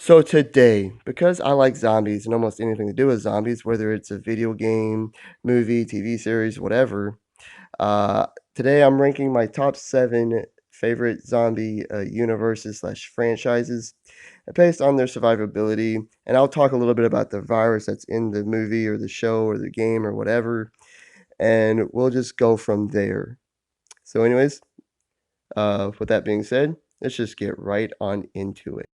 So today, because I like zombies and almost anything to do with zombies, whether it's a video game, movie, TV series, whatever, uh, today I'm ranking my top 7 favorite zombie universes slash franchises based on their survivability. And I'll talk a little bit about the virus that's in the movie or the show or the game or whatever. And we'll just go from there. So, anyways, with that being said, let's just get right on into it.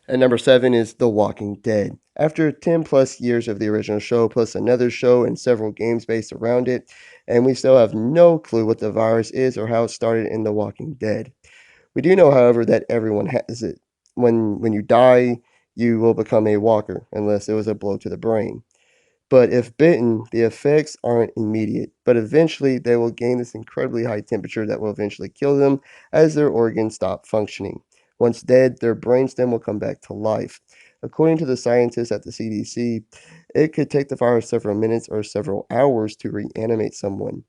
And number 7 is The Walking Dead. After 10 plus years of the original show, plus another show and several games based around it, and we still have no clue what the virus is or how it started in The Walking Dead. We do know, however, that everyone has it. When you die, you will become a walker, unless it was a blow to the brain. But if bitten, the effects aren't immediate, but eventually they will gain this incredibly high temperature that will eventually kill them as their organs stop functioning. Once dead, their brainstem will come back to life. According to the scientists at the CDC, it could take the virus several minutes or several hours to reanimate someone.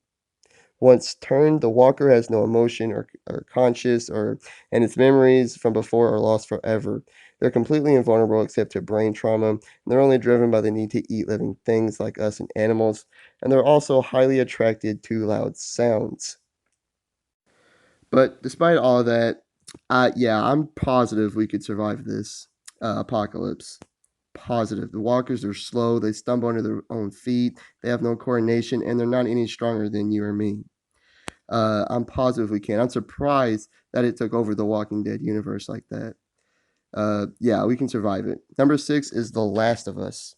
Once turned, the walker has no emotion or conscious and its memories from before are lost forever. They're completely invulnerable except to brain trauma, and they're only driven by the need to eat living things like us and animals, and they're also highly attracted to loud sounds. But despite all of that, yeah, I'm positive we could survive this apocalypse. Positive. The walkers are slow, they stumble under their own feet, they have no coordination, and they're not any stronger than you or me. I'm positive we can. I'm surprised that it took over the Walking Dead universe like that. Yeah, we can survive it. Number 6 is The Last of Us.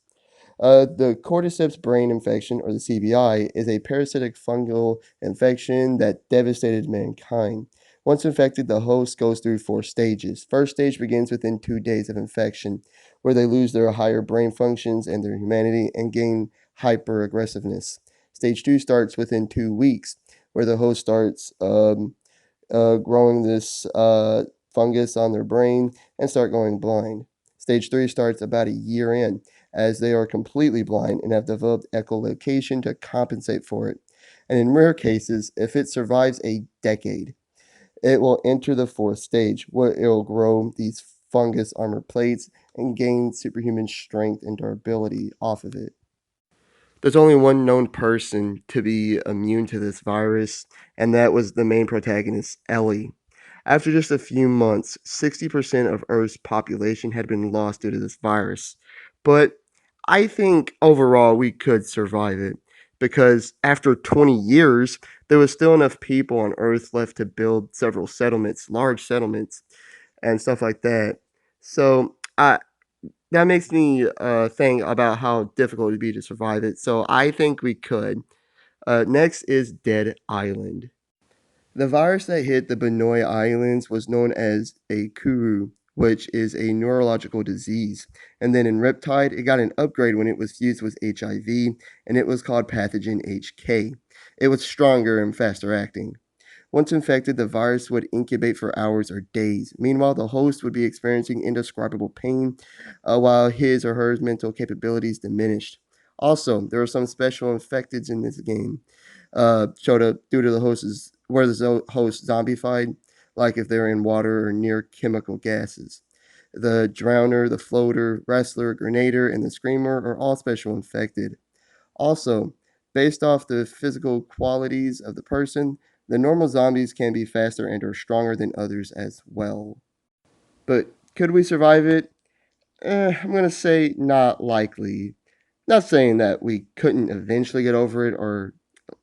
The cordyceps brain infection, or the CBI, is a parasitic fungal infection that devastated mankind. Once infected, the host goes through 4 stages. First stage begins within 2 days of infection, where they lose their higher brain functions and their humanity and gain hyper aggressiveness. Stage 2 starts within 2 weeks, where the host starts growing this fungus on their brain and start going blind. Stage 3 starts about a year in, as they are completely blind and have developed echolocation to compensate for it. And in rare cases, if it survives a decade, it will enter the 4th stage, where it will grow these fungus armor plates and gain superhuman strength and durability off of it. There's only one known person to be immune to this virus, and that was the main protagonist, Ellie. After just a few months, 60% of Earth's population had been lost due to this virus. But I think overall we could survive it because after 20 years, there was still enough people on Earth left to build several settlements, large settlements, and stuff like that. So that makes me think about how difficult it would be to survive it. So I think we could. Next is Dead Island. The virus that hit the Benoi Islands was known as a kuru, which is a neurological disease. And then in Riptide, it got an upgrade when it was fused with HIV, and it was called pathogen HK. It was stronger and faster acting. Once infected, the virus would incubate for hours or days. Meanwhile, the host would be experiencing indescribable pain while his or her mental capabilities diminished. Also, there are some special infecteds in this game. Showed up due to the host's where the host zombified, like if they're in water or near chemical gases. The drowner, the floater, wrestler, grenader, and the screamer are all special infected. Also, based off the physical qualities of the person, the normal zombies can be faster and are stronger than others as well. But could we survive it? I'm going to say not likely. Not saying that we couldn't eventually get over it or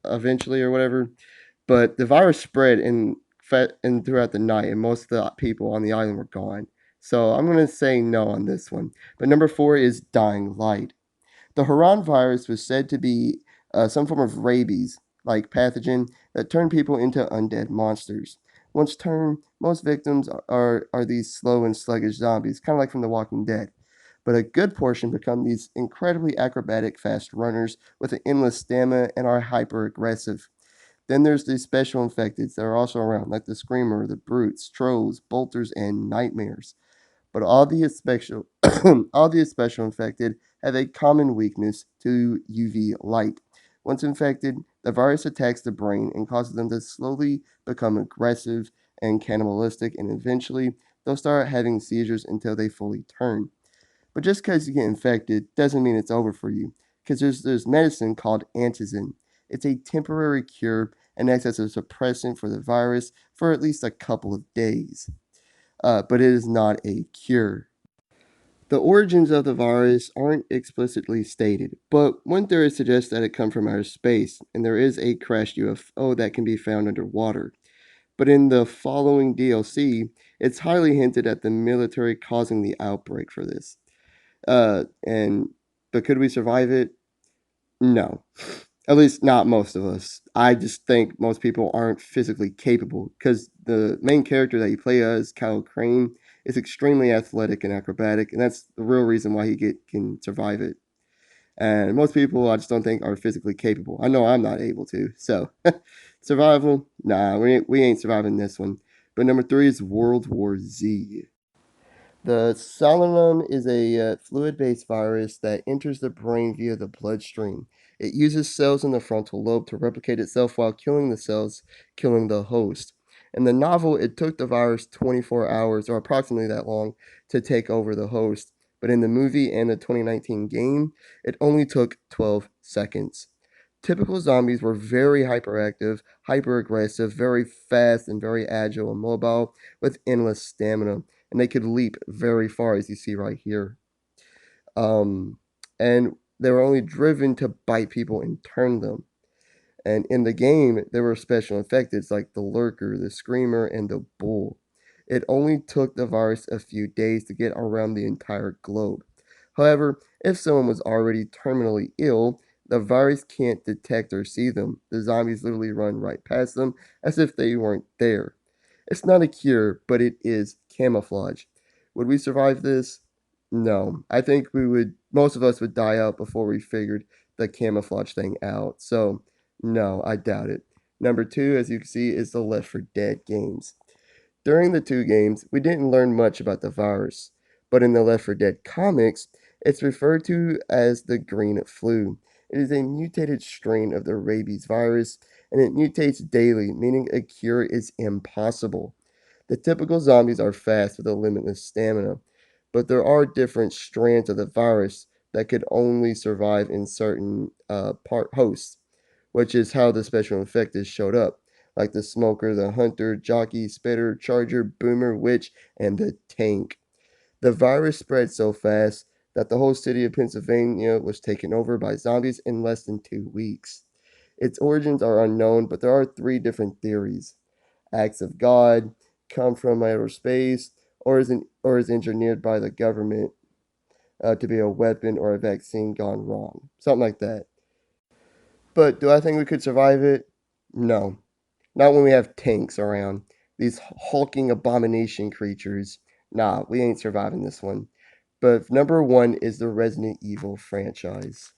eventually or whatever, but the virus spread and throughout the night, and most of the people on the island were gone. So I'm going to say no on this one. But number 4 is Dying Light. The Haran virus was said to be some form of rabies like pathogen that turned people into undead monsters. Once turned, most victims are these slow and sluggish zombies, kind of like from The Walking Dead. But a good portion become these incredibly acrobatic fast runners with an endless stamina and are hyper aggressive. Then there's the special infecteds that are also around, like the Screamer, the Brutes, Trolls, Bolters, and Nightmares. But all the special all the special infected have a common weakness to UV light. Once infected, the virus attacks the brain and causes them to slowly become aggressive and cannibalistic and eventually they'll start having seizures until they fully turn. But just because you get infected doesn't mean it's over for you, because there's medicine called antizin. It's a temporary cure and acts as a suppressant for the virus for at least a couple of days. But it is not a cure. The origins of the virus aren't explicitly stated, but one theory suggests that it comes from outer space, and there is a crashed UFO that can be found underwater. But in the following DLC, it's highly hinted at the military causing the outbreak for this. And but could we survive it? No. At least not most of us. I just think most people aren't physically capable because the main character that you play as, Kyle Crane, is extremely athletic and acrobatic, and that's the real reason why can survive it. And most people, I just don't think are physically capable. I know I'm not able to. So, survival, nah, we ain't surviving this one. But number three is World War Z. The Solanum is a fluid based virus that enters the brain via the bloodstream. It uses cells in the frontal lobe to replicate itself while killing the cells, killing the host. In the novel, it took the virus 24 hours, or approximately that long, to take over the host. But in the movie and the 2019 game, it only took 12 seconds. Typical zombies were very hyperactive, hyper aggressive, very fast, and very agile and mobile with endless stamina, and they could leap very far, as you see right here. Um, and they were only driven to bite people and turn them. And in the game, there were special infected like the Lurker, the Screamer, and the Bull. It only took the virus a few days to get around the entire globe. However, if someone was already terminally ill, the virus can't detect or see them. The zombies literally run right past them as if they weren't there. It's not a cure, but it is camouflage. Would we survive this? No. I think most of us would die out before we figured the camouflage thing out. So, no, I doubt it. Number two, as you can see, is the Left 4 Dead games. During the two games, we didn't learn much about the virus, but in the Left 4 Dead comics, it's referred to as the green flu. It is a mutated strain of the rabies virus, and it mutates daily, meaning a cure is impossible. The typical zombies are fast with a limitless stamina, but there are different strands of the virus that could only survive in certain part hosts, which is how the special infected showed up, like the smoker, the hunter, jockey, spitter, charger, boomer, witch, and the tank. The virus spread so fast that the whole city of Pennsylvania was taken over by zombies in less than 2 weeks. Its origins are unknown, but there are three different theories. Acts of God, come from outer space, or is engineered by the government to be a weapon or a vaccine gone wrong. Something like that. But do I think we could survive it? No. Not when we have tanks around. These hulking abomination creatures. Nah, we ain't surviving this one. But number one is the Resident Evil franchise.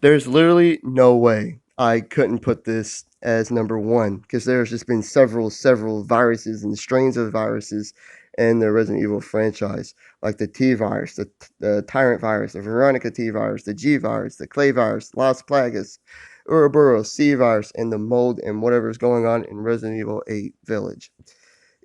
There's literally no way I couldn't put this as number one because there's just been several viruses and strains of viruses in the Resident Evil franchise, like the T virus, the Tyrant virus, the Veronica T virus, the G virus, the Clay virus, Las Plagas, Ouroboros, C virus, and the mold and whatever's going on in Resident Evil 8 Village.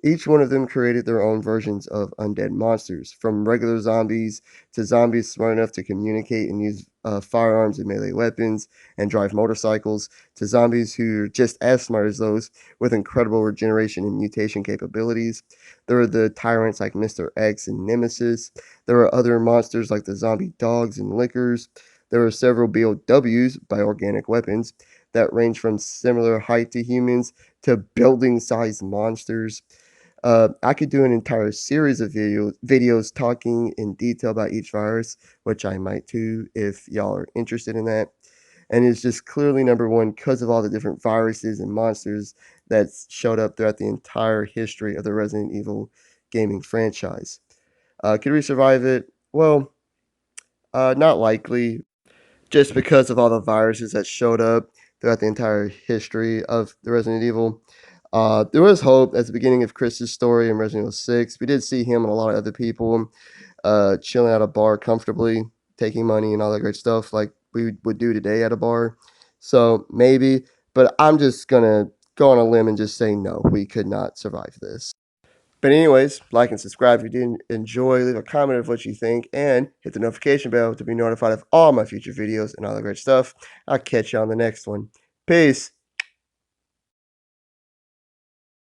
Each one of them created their own versions of undead monsters, from regular zombies to zombies smart enough to communicate and use firearms and melee weapons and drive motorcycles, to zombies who are just as smart as those with incredible regeneration and mutation capabilities. There were the tyrants like Mr. X and Nemesis. There were other monsters like the zombie dogs and lickers. There were several BOWs, bioorganic weapons, that range from similar height to humans to building sized monsters. I could do an entire series of videos talking in detail about each virus, which I might too if y'all are interested in that. And it's just clearly number one because of all the different viruses and monsters that showed up throughout the entire history of the Resident Evil gaming franchise. Could we survive it? Well, not likely, just because of all the viruses that showed up throughout the entire history of the Resident Evil. There was hope at the beginning of Chris's story in Resident Evil 6. We did see him and a lot of other people chilling at a bar comfortably, taking money and all that great stuff like we would do today at a bar. So maybe, but I'm just going to go on a limb and just say no, we could not survive this. But anyways, like and subscribe if you did enjoy. Leave a comment of what you think, and hit the notification bell to be notified of all my future videos and all the great stuff. I'll catch you on the next one. Peace.